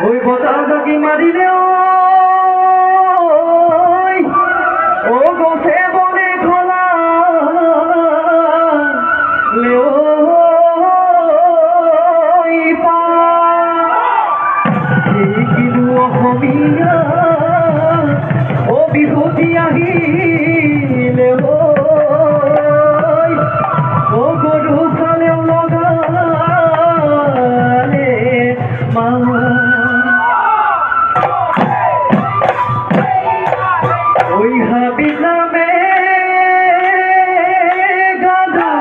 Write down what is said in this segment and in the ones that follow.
ওই বতাটাকে মারিলে ও গোসে বনে খোলা কিনু অসমীয়া ও বিহুতি আহিলে ও গৰু চালেও লগালে মা ওই হাবিলামে গাধা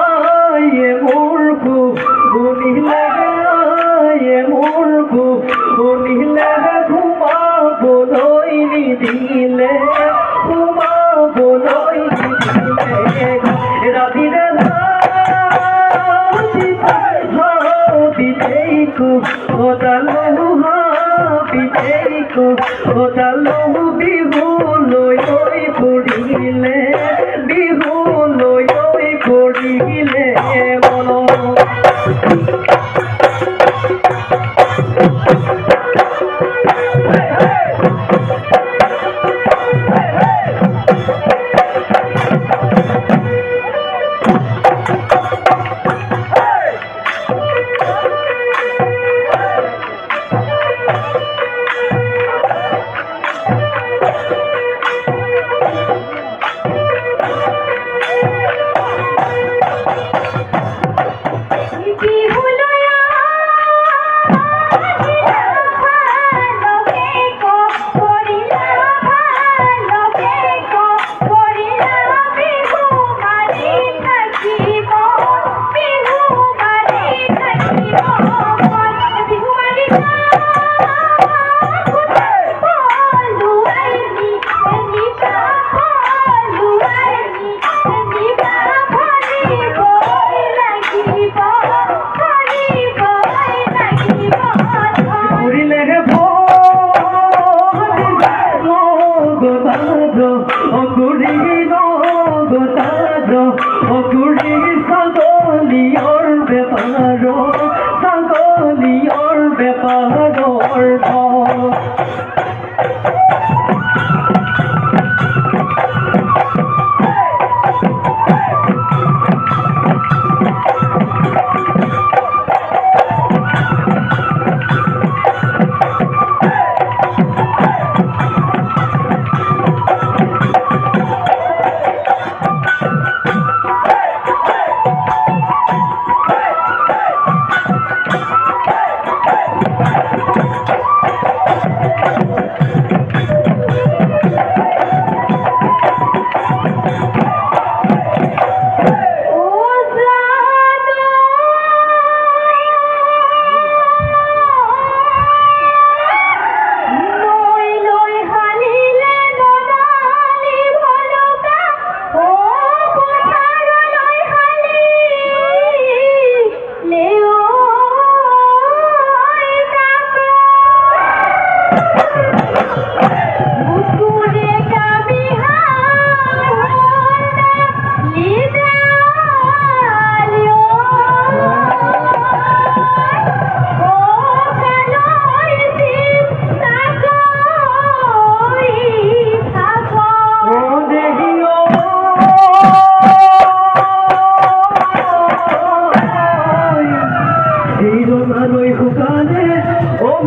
আয়ে মোরকু বনিলে আয়ে মোরকু বনিলে ঘুমাবলৈ নিদিলে ঘুমাবলৈ নিদিলে রাধিরে বিদেইকু ওদালু বিদেইকু ওদালু বিহু লৈ পড়িলে বিহু লৈ পড়িলে বলো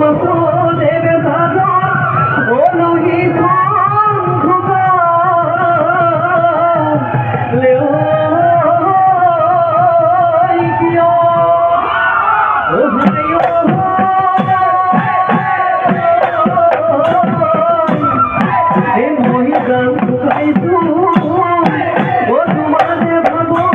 দেবে সাধন ও লোহিত খোকা লেও কিয় ও ভাই ও হে মই গান শুকাইছো ও তোমারে ভাবো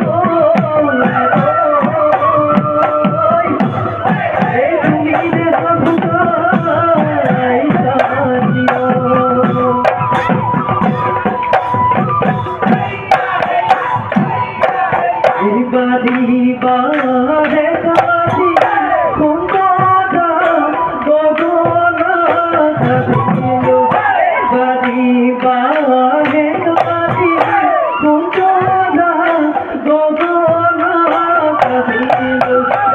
বারে কাছি কুন্দাদা গগনা কাছিল বাড়ি বারে কাছি কুন্দাদা গগনা কাছিল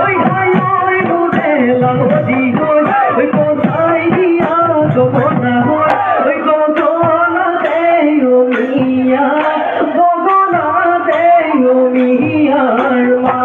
ওই হাই ওই মুদে লাগি হই ওই কোথায় দিয়া গগনা হই ওই গগনা দেও মিয়া গগনা দেও মিয়ার মা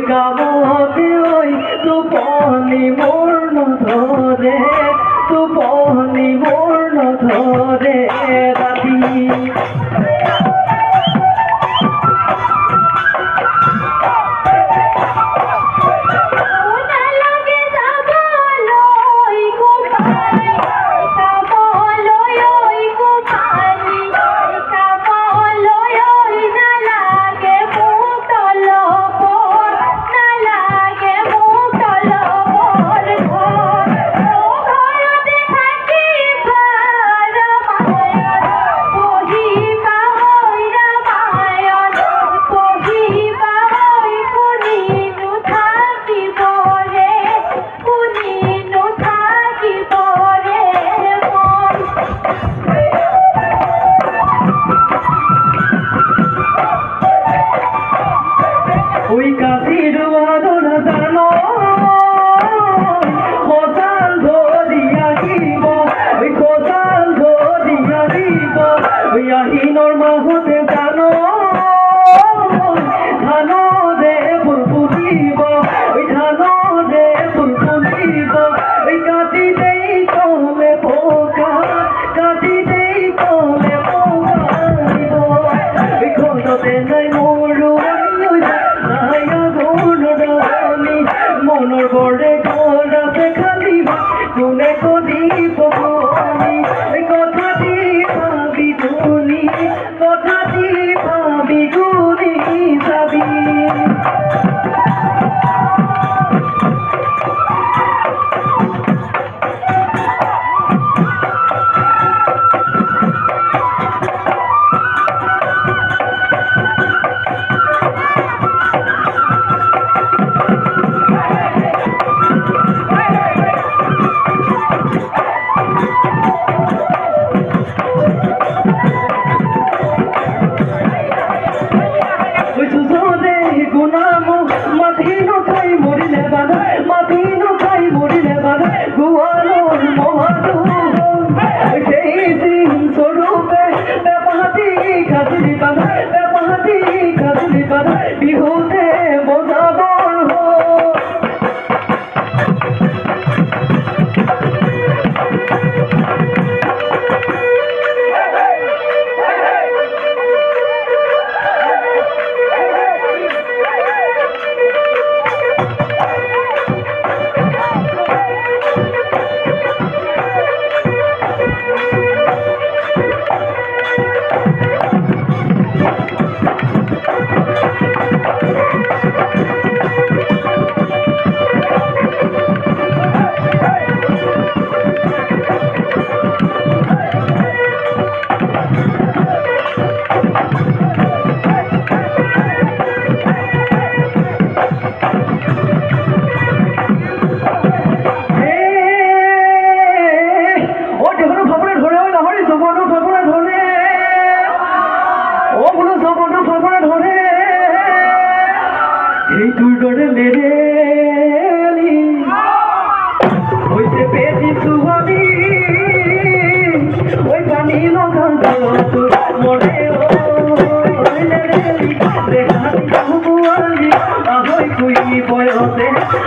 কামতে ওই তুপনি মূর্ণ ধরে তুপনি মূর্ণ ধরে রাতি ওই কাশির বাদনা জানো কোথাল ধরিয়া দিব ওই কোথাল ধরিয়া দিব ওই আহিনর মাহতে জানো ধান দে ফুলফুলিব ওই ধান দে ফুলফুলিব ওই কাটি দেই কলে পোকা কাটি দেই কলে পোকা দিব ওই খোঁজতে নাই মরু মনৰ বৰে ঘৰ আছে খালি কোনে কদিব আমি কথা দি ভাবি গুণি কথা দি ভাবি গুণি যাবি মাথিনো খাই মরিলে বাধা মাথিনো খাই মরিলে বাধা গুয়ালোর মহাদু সেই দিন স্বরূপে ব্যাপাহাতি খাজুলি বাধা ব্যাপাহাতি খাজুলি বাধা বিহুতে বোঝাবর এই তুই ডরলে রে হইতে পেয়েছি সুহানি ওই পানি নগাল তোর মনে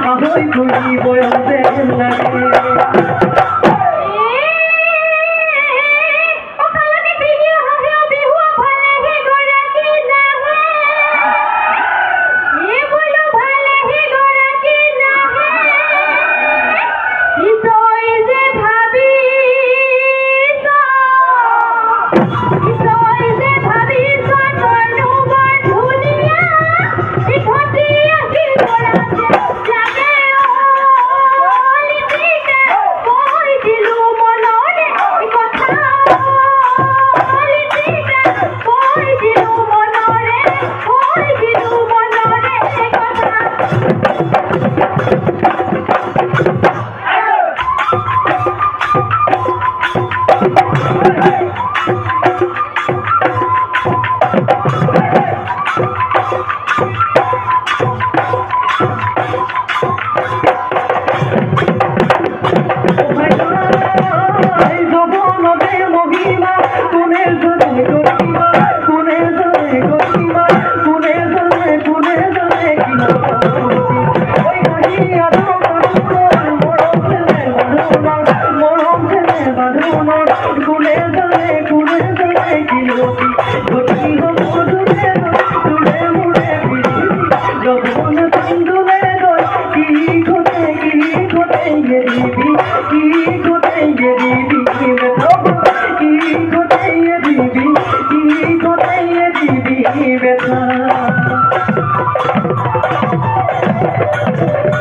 ahoy kui boyose লাগে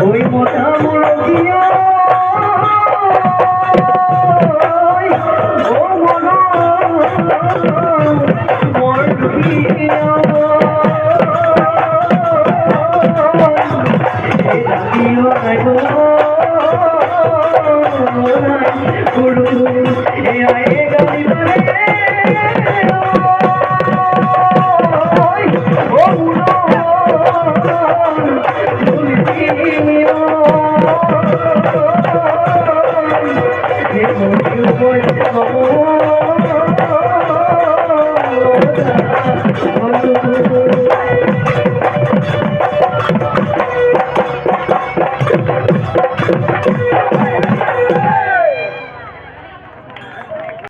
ওই মোটা মুরগিয়া ও মনো মুরগিয়া